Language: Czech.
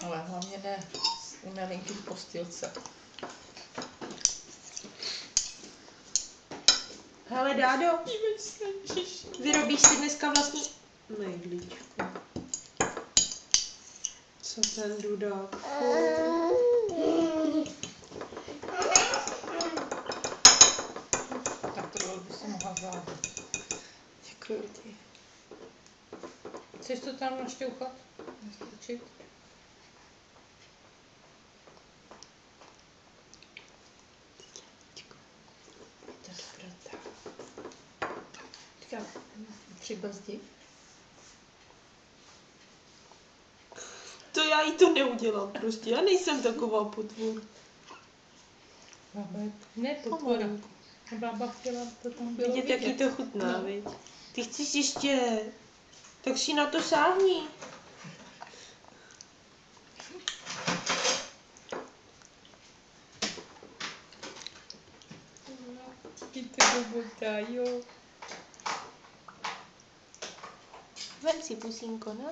Ale hlavně ne u Nelinky v postýlce. Hele, Dádo, vyrobíš si dneska vlastní mejdlíčku. Co ten dudák? Tak tohle by si mohla zvládnout. Děkuji ti. Chceš to tam našťouchat? Nastrčit? To je dobrota. Teďka přibrzdí. To já jí to neudělám prostě, já nejsem taková potvůr. Bába je ne potvora. Bába chtěla, to tam bylo Vidět, jak jí to chutná, no. viď? Ty chceš ještě, tak si na to sáhni. Ty dobrota, jo. Vem si pusínko, no.